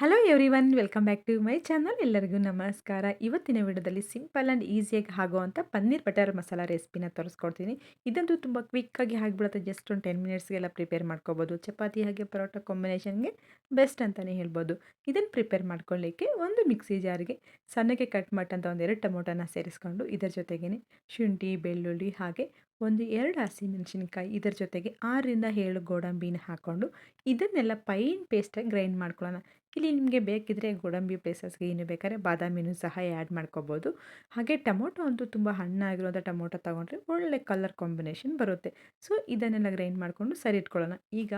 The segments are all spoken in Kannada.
Hello everyone welcome back to my channel. ಎಲ್ಲರಿಗೂ ನಮಸ್ಕಾರ. ಇವತ್ತಿನ ವಿಡಿಯೋದಲ್ಲಿ ಸಿಂಪಲ್ ಆ್ಯಂಡ್ ಈಸಿಯಾಗಿ ಆಗುವಂಥ ಪನ್ನೀರ್ ಬಟರ್ ಮಸಾಲ ರೆಸಿಪಿನ ತೋರಿಸ್ಕೊಡ್ತೀನಿ. ಇದಂತೂ ತುಂಬ ಕ್ವಿಕ್ಕಾಗಿ ಆಗಿಬಿಡುತ್ತೆ. ಜಸ್ಟ್ ಒಂದು 10 ಮಿನಿಟ್ಸ್ಗೆಲ್ಲ ಪ್ರಿಪೇರ್ ಮಾಡ್ಕೋಬೋದು. ಚಪಾತಿ ಹಾಗೆ ಪರೋಟ ಕಾಂಬಿನೇಷನ್ಗೆ ಬೆಸ್ಟ್ ಅಂತಲೇ ಹೇಳ್ಬೋದು. ಇದನ್ನು ಪ್ರಿಪೇರ್ ಮಾಡ್ಕೊಳ್ಳಿಕ್ಕೆ ಒಂದು ಮಿಕ್ಸಿ ಜಾರಿಗೆ ಸಣ್ಣಗೆ ಕಟ್ ಮಾಡಿದಂಥ ಒಂದೆರಡು ಟೊಮೊಟೊನ ಸೇರಿಸ್ಕೊಂಡು ಇದರ ಜೊತೆಗೇ ಶುಂಠಿ, ಬೆಳ್ಳುಳ್ಳಿ ಹಾಗೆ ಒಂದು 2 ಹಸಿಮೆಣಸಿನ್ಕಾಯಿ, ಇದರ ಜೊತೆಗೆ 6ರಿಂದ 7 ಗೋಡಂಬಿನ ಹಾಕ್ಕೊಂಡು ಇದನ್ನೆಲ್ಲ ಫೈನ್ ಪೇಸ್ಟಾಗಿ ಗ್ರೈಂಡ್ ಮಾಡ್ಕೊಳ್ಳೋಣ. ಇಲ್ಲಿ ನಿಮಗೆ ಬೇಕಿದ್ರೆ ಗೋಡಂಬಿ ಪ್ಲೇಸಸ್ಗೆ ಏನು ಬೇಕಾದ್ರೆ ಬಾದಾಮಿನೂ ಸಹ ಆ್ಯಡ್ ಮಾಡ್ಕೋಬೋದು. ಹಾಗೆ ಟೊಮೊಟೊ ಅಂತೂ ತುಂಬ ಹಣ್ಣಾಗಿರುವಂಥ ಟೊಮೊಟೊ ತೊಗೊಂಡ್ರೆ ಒಳ್ಳೆ ಕಲರ್ ಕಾಂಬಿನೇಷನ್ ಬರುತ್ತೆ. ಸೊ ಇದನ್ನೆಲ್ಲ ಗ್ರೈಂಡ್ ಮಾಡಿಕೊಂಡು ಸರಿ ಇಟ್ಕೊಳ್ಳೋಣ. ಈಗ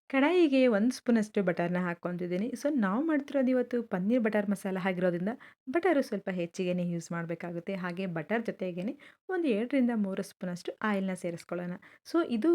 ಕಡಾಯಿಗೆ 1 ಸ್ಪೂನಷ್ಟು ಬಟರ್ನ ಹಾಕ್ಕೊತಿದ್ದೀನಿ. ಸೊ ನಾವು ಮಾಡ್ತಿರೋದು ಇವತ್ತು ಪನ್ನೀರ್ ಬಟರ್ ಮಸಾಲ ಆಗಿರೋದ್ರಿಂದ ಬಟರು ಸ್ವಲ್ಪ ಹೆಚ್ಚಿಗೆ ಯೂಸ್ ಮಾಡಬೇಕಾಗುತ್ತೆ. ಹಾಗೆ ಬಟರ್ ಜೊತೆಗೇ ಒಂದು 2ರಿಂದ 3 ಸ್ಪೂನಷ್ಟು ಆಯಿಲ್ನ ಸೇರಿಸ್ಕೊಳ್ಳೋಣ. ಸೊ ಇದು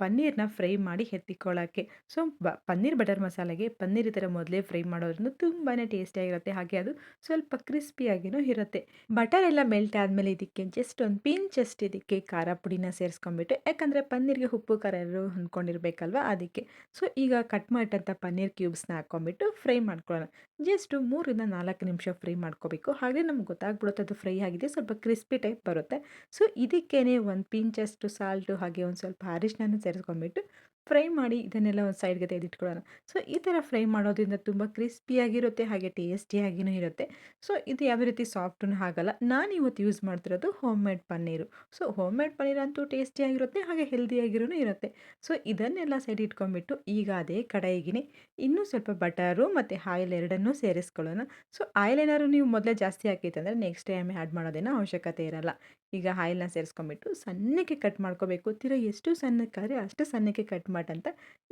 ಪನ್ನೀರ್ನ ಫ್ರೈ ಮಾಡಿ ಎತ್ತಿಕೊಳ್ಳೋಕ್ಕೆ. ಸೊ ಪನ್ನೀರ್ ಬಟರ್ ಮಸಾಲೆಗೆ ಪನ್ನೀರ್ ಈ ಥರ ಮೊದಲೇ ಫ್ರೈ ಮಾಡೋದ್ರಿಂದ ತುಂಬಾ ಟೇಸ್ಟಿಯಾಗಿರುತ್ತೆ. ಹಾಗೆ ಅದು ಸ್ವಲ್ಪ ಕ್ರಿಸ್ಪಿಯಾಗಿಯೂ ಇರುತ್ತೆ. ಬಟರ್ ಎಲ್ಲ ಮೆಲ್ಟ್ ಆದಮೇಲೆ ಇದಕ್ಕೆ ಜಸ್ಟ್ ಒಂದು ಪಿಂಚಷ್ಟು ಇದಕ್ಕೆ ಖಾರ ಪುಡಿನ ಸೇರಿಸ್ಕೊಂಡ್ಬಿಟ್ಟು, ಯಾಕಂದರೆ ಪನ್ನೀರ್ಗೆ ಉಪ್ಪು ಖಾರ ಎಲ್ಲರೂ ಹೊಂದ್ಕೊಂಡಿರ್ಬೇಕಲ್ವ ಅದಕ್ಕೆ. ಸೊ ಈಗ ಕಟ್ ಮಾಡಿದಂಥ ಪನ್ನೀರ್ ಕ್ಯೂಬ್ಸ್ನ ಹಾಕ್ಕೊಂಬಿಟ್ಟು ಫ್ರೈ ಮಾಡ್ಕೊಳ್ಳೋಣ. ಜಸ್ಟು 3ರಿಂದ 4 ನಿಮಿಷ ಫ್ರೈ ಮಾಡ್ಕೋಬೇಕು. ಹಾಗೆ ನಮ್ಗೆ ಗೊತ್ತಾಗ್ಬಿಡುತ್ತೆ ಅದು ಫ್ರೈ ಆಗಿದೆ, ಸ್ವಲ್ಪ ಕ್ರಿಸ್ಪಿ ಟೈಪ್ ಬರುತ್ತೆ. ಸೊ ಇದಕ್ಕೇನೆ ಒಂದು ಪಿಂಚಷ್ಟು ಸಾಲ್ಟು ಹಾಗೆ ಒಂದು ಸ್ವಲ್ಪ ಅರಿಶಿನ ಸೇರಿಸ್ಕೊಂಡ್ಬಿಟ್ಟು ಫ್ರೈ ಮಾಡಿ ಇದನ್ನೆಲ್ಲ ಒಂದು ಸೈಡ್ಗೆ ತೆಗೆದಿಟ್ಕೊಳ್ಳೋಣ. ಸೊ ಈ ಥರ ಫ್ರೈ ಮಾಡೋದ್ರಿಂದ ತುಂಬ ಕ್ರಿಸ್ಪಿಯಾಗಿರುತ್ತೆ ಹಾಗೆ ಟೇಸ್ಟಿಯಾಗಿಯೂ ಇರುತ್ತೆ. ಸೊ ಇದು ಯಾವುದೇ ರೀತಿ ಸಾಫ್ಟೂ ಆಗಲ್ಲ. ನಾನಿವತ್ತು ಯೂಸ್ ಮಾಡ್ತಿರೋದು home made paneer. So home made paneer ಅಂತೂ ಟೇಸ್ಟಿಯಾಗಿರುತ್ತೆ ಹಾಗೆ ಹೆಲ್ದಿಯಾಗಿರೂ ಇರುತ್ತೆ. ಸೊ ಇದನ್ನೆಲ್ಲ ಸೈಡ್ ಇಟ್ಕೊಂಡ್ಬಿಟ್ಟು ಈಗ ಅದೇ ಕಡಾಯಿಗೆ ಇನ್ನೂ ಸ್ವಲ್ಪ ಬಟರು ಮತ್ತು ಆಯಿಲ್ ಎರಡನ್ನೂ ಸೇರಿಸ್ಕೊಳ್ಳೋಣ. ಸೊ ಆಯಿಲ್ ಏನಾದ್ರು ನೀವು ಮೊದಲೇ ಜಾಸ್ತಿ ಹಾಕಿತ್ತಂದರೆ ನೆಕ್ಸ್ಟ್ ಟೈಮ್ ಆ್ಯಡ್ ಮಾಡೋದೇನೋ ಅವಶ್ಯಕತೆ ಇರಲ್ಲ. ಈಗ ಆಯಿಲ್ನ ಸೇರಿಸ್ಕೊಂಡ್ಬಿಟ್ಟು ಸಣ್ಣಕ್ಕೆ ಕಟ್ ಮಾಡ್ಕೋಬೇಕು. ಎಷ್ಟು ಸಣ್ಣಕ್ಕಾದರೆ ಅಷ್ಟು ಸಣ್ಣಕ್ಕೆ ಕಟ್ ಮಾಡಂತ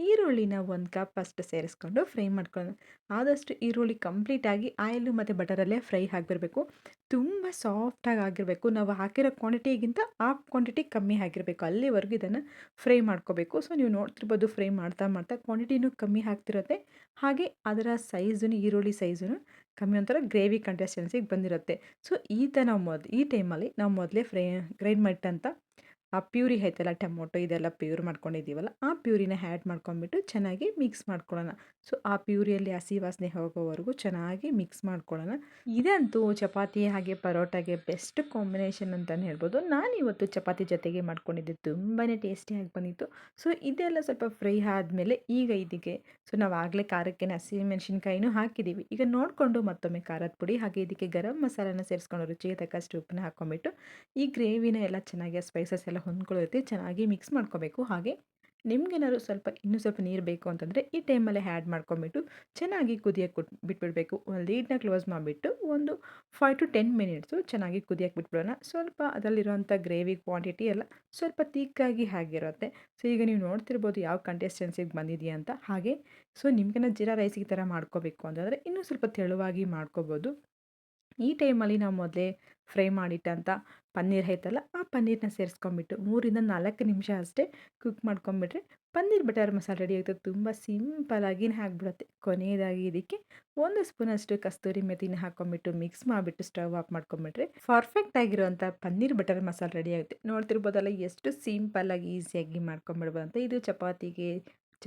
ಈರುಳ್ಳಿನ 1 ಕಪ್ ಅಷ್ಟು ಸೇರಿಸ್ಕೊಂಡು ಫ್ರೈ ಮಾಡ್ಕೊಳ್ಳೋಣ. ಆದಷ್ಟು ಈರುಳ್ಳಿ ಕಂಪ್ಲೀಟಾಗಿ ಆಯಿಲು ಮತ್ತು ಬಟರಲ್ಲೇ ಫ್ರೈ ಆಗಿರಬೇಕು. ತುಂಬ ಸಾಫ್ಟಾಗಿ ಆಗಿರಬೇಕು. ನಾವು ಹಾಕಿರೋ ಕ್ವಾಂಟಿಟಿಗಿಂತ ಹಾಫ್ ಕ್ವಾಂಟಿಟಿ ಕಮ್ಮಿ ಆಗಿರಬೇಕು. ಅಲ್ಲಿವರೆಗೂ ಇದನ್ನು ಫ್ರೈ ಮಾಡ್ಕೋಬೇಕು. ಸೊ ನೀವು ನೋಡ್ತಿರ್ಬೋದು ಫ್ರೈ ಮಾಡ್ತಾ ಮಾಡ್ತಾ ಕ್ವಾಂಟಿಟಿನೂ ಕಮ್ಮಿ ಆಗ್ತಿರುತ್ತೆ. ಹಾಗೆ ಅದರ ಸೈಜೂ ಈರುಳ್ಳಿ ಸೈಜೂ ಕಮ್ಮಿ, ಒಂಥರ ಗ್ರೇವಿ ಕನ್ಸಿಸ್ಟೆನ್ಸಿಗೆ ಬಂದಿರುತ್ತೆ. ಸೊ ಈ ಟೈಮಲ್ಲಿ ನಾವು ಮೊದಲೇ ಗ್ರೈಂಡ್ ಮಾಡಿಟ್ಟಂಥ ಆ ಪ್ಯೂರಿ ಐತಲ್ಲ, ಟೊಮೊಟೊ ಇದೆಲ್ಲ ಪ್ಯೂರ್ ಮಾಡ್ಕೊಂಡಿದ್ದೀವಲ್ಲ, ಆ ಪ್ಯೂರಿನ ಆ್ಯಡ್ ಮಾಡ್ಕೊಂಡ್ಬಿಟ್ಟು ಚೆನ್ನಾಗಿ ಮಿಕ್ಸ್ ಮಾಡ್ಕೊಳ್ಳೋಣ. ಸೊ ಆ ಪ್ಯೂರಿಯಲ್ಲಿ ಹಸಿ ವಾಸನೆ ಹೋಗೋವರೆಗೂ ಚೆನ್ನಾಗಿ ಮಿಕ್ಸ್ ಮಾಡ್ಕೊಳ್ಳೋಣ. ಇದಂತೂ ಚಪಾತಿ ಹಾಗೆ ಪರೋಟಾಗೆ ಬೆಸ್ಟ್ ಕಾಂಬಿನೇಷನ್ ಅಂತಲೇ ಹೇಳ್ಬೋದು. ನಾನಿವತ್ತು ಚಪಾತಿ ಜೊತೆಗೆ ಮಾಡ್ಕೊಂಡಿದ್ದೆ, ತುಂಬಾ ಟೇಸ್ಟಿಯಾಗಿ ಬಂದಿತ್ತು. ಸೊ ಇದೆಲ್ಲ ಸ್ವಲ್ಪ ಫ್ರೈ ಆದಮೇಲೆ ಈಗ ಇದಕ್ಕೆ ನಾವು ಆಗಲೇ ಖಾರಕ್ಕೆ ಹಸಿಮೆಣಸಿನ್ಕಾಯಿನೂ ಹಾಕಿದ್ದೀವಿ. ಈಗ ನೋಡಿಕೊಂಡು ಮತ್ತೊಮ್ಮೆ ಖಾರದ ಪುಡಿ ಹಾಗೆ ಇದಕ್ಕೆ ಗರಂ ಮಸಾಲನ ಸೇರಿಸ್ಕೊಂಡು ರುಚಿಗೆ ತಕ್ಕಷ್ಟು ಉಪ್ಪನ್ನ ಹಾಕ್ಕೊಂಬಿಟ್ಟು ಈ ಗ್ರೇವಿನ ಎಲ್ಲ ಚೆನ್ನಾಗಿ ಸ್ಪೈಸಸ್ ಎಲ್ಲ ಹೊಂದ್ಕೊಳ್ಳೋ ರೀತಿ ಚೆನ್ನಾಗಿ ಮಿಕ್ಸ್ ಮಾಡ್ಕೋಬೇಕು. ಹಾಗೆ ನಿಮ್ಗೇನಾದ್ರು ಇನ್ನೂ ಸ್ವಲ್ಪ ನೀರು ಬೇಕು ಅಂತಂದರೆ ಈ ಟೈಮಲ್ಲೇ ಆ್ಯಡ್ ಮಾಡ್ಕೊಂಬಿಟ್ಟು ಚೆನ್ನಾಗಿ ಕುದಿಯೋಕ್ಕೆ ಬಿಟ್ಬಿಡಬೇಕು. ಲೀಡ್ನ ಕ್ಲೋಸ್ ಮಾಡಿಬಿಟ್ಟು ಒಂದು 5 to 10 ಮಿನಿಟ್ಸು ಚೆನ್ನಾಗಿ ಕುದಿಯೋಕ್ಕೆ ಬಿಟ್ಬಿಡೋಣ. ಸ್ವಲ್ಪ ಅದರಲ್ಲಿರುವಂಥ ಗ್ರೇವಿ ಕ್ವಾಂಟಿಟಿ ಎಲ್ಲ ಸ್ವಲ್ಪ ತಿಕ್ಕಾಗಿ ಆಗಿರುತ್ತೆ. ಸೊ ಈಗ ನೀವು ನೋಡ್ತಿರ್ಬೋದು ಯಾವ ಕನ್ಸಿಸ್ಟೆನ್ಸಿಗೆ ಬಂದಿದೆಯಾ ಅಂತ. ಹಾಗೆ ಸೊ ನಿಮ್ಗೇನಾದ್ರು ಜೀರಾ ರೈಸ್ ಈ ಥರ ಮಾಡ್ಕೋಬೇಕು ಅಂತಂದರೆ ಇನ್ನೂ ಸ್ವಲ್ಪ ತೆಳುವಾಗಿ ಮಾಡ್ಕೋಬೋದು. ಈ ಟೈಮಲ್ಲಿ ನಾವು ಮೊದಲೇ ಫ್ರೈ ಮಾಡಿಟ್ಟಂಥ ಪನ್ನೀರ್ ಐತಲ್ಲ, ಆ ಪನ್ನೀರನ್ನ ಸೇರಿಸ್ಕೊಂಬಿಟ್ಟು 3ರಿಂದ 4 ನಿಮಿಷ ಅಷ್ಟೇ ಕುಕ್ ಮಾಡ್ಕೊಂಬಿಟ್ರೆ ಪನ್ನೀರ್ ಬಟರ್ ಮಸಾಲೆ ರೆಡಿ ಆಗುತ್ತೆ. ತುಂಬ ಸಿಂಪಲಾಗಿನೇ ಆಗಿಬಿಡುತ್ತೆ. ಕೊನೆಯದಾಗಿ ಇದಕ್ಕೆ 1 ಸ್ಪೂನಷ್ಟು ಕಸ್ತೂರಿ ಮೆಥಿನ ಹಾಕ್ಕೊಂಬಿಟ್ಟು ಮಿಕ್ಸ್ ಮಾಡಿಬಿಟ್ಟು ಸ್ಟವ್ ಆಫ್ ಮಾಡ್ಕೊಂಬಿಟ್ರೆ ಪರ್ಫೆಕ್ಟ್ ಆಗಿರುವಂಥ ಪನ್ನೀರ್ ಬಟರ್ ಮಸಾಲೆ ರೆಡಿ ಆಗುತ್ತೆ. ನೋಡ್ತಿರ್ಬೋದಲ್ಲ ಎಷ್ಟು ಸಿಂಪಲ್ಲಾಗಿ ಈಸಿಯಾಗಿ ಮಾಡ್ಕೊಂಬಿಡ್ಬೋದು ಅಂತ. ಇದು ಚಪಾತಿಗೆ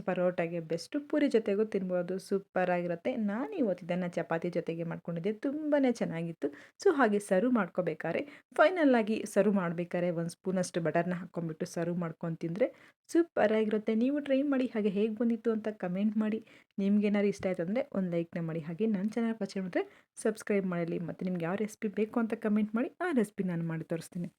ಪರೋಟಾಗೆ ಬೆಸ್ಟು, ಪೂರಿ ಜೊತೆಗೂ ತಿನ್ಬೋದು, ಸೂಪರಾಗಿರುತ್ತೆ. ನಾನು ಇವತ್ತು ಇದನ್ನು ಚಪಾತಿ ಜೊತೆಗೆ ಮಾಡ್ಕೊಂಡಿದ್ದೆ, ತುಂಬಾ ಚೆನ್ನಾಗಿತ್ತು. ಸೊ ಹಾಗೆ ಸರ್ವ್ ಮಾಡ್ಕೋಬೇಕಾದ್ರೆ ಫೈನಲ್ಲಾಗಿ ಸರ್ವ್ ಮಾಡಬೇಕಾದ್ರೆ 1 ಸ್ಪೂನಷ್ಟು ಬಟರ್ನ ಹಾಕ್ಕೊಂಬಿಟ್ಟು ಸರ್ವ್ ಮಾಡ್ಕೊಂಡು ತಿಂದರೆ ಸೂಪರಾಗಿರುತ್ತೆ. ನೀವು ಟ್ರೈ ಮಾಡಿ, ಹಾಗೆ ಹೇಗೆ ಬಂದಿತ್ತು ಅಂತ ಕಮೆಂಟ್ ಮಾಡಿ. ನಿಮ್ಗೇನಾದ್ರು ಇಷ್ಟ ಆಯ್ತು ಅಂದರೆ ಒಂದು ಲೈಕ್ನ ಮಾಡಿ. ಹಾಗೆ ನನ್ನ ಚಾನಲ್ ಫಸ್ಟ್ ಮಾಡಿದ್ರೆ ಸಬ್ಸ್ಕ್ರೈಬ್ ಮಾಡಲಿ. ಮತ್ತು ನಿಮ್ಗೆ ಯಾವ ರೆಸಿಪಿ ಬೇಕು ಅಂತ ಕಮೆಂಟ್ ಮಾಡಿ, ಆ ರೆಸಿಪಿ ನಾನು ಮಾಡಿ ತೋರಿಸ್ತೀನಿ.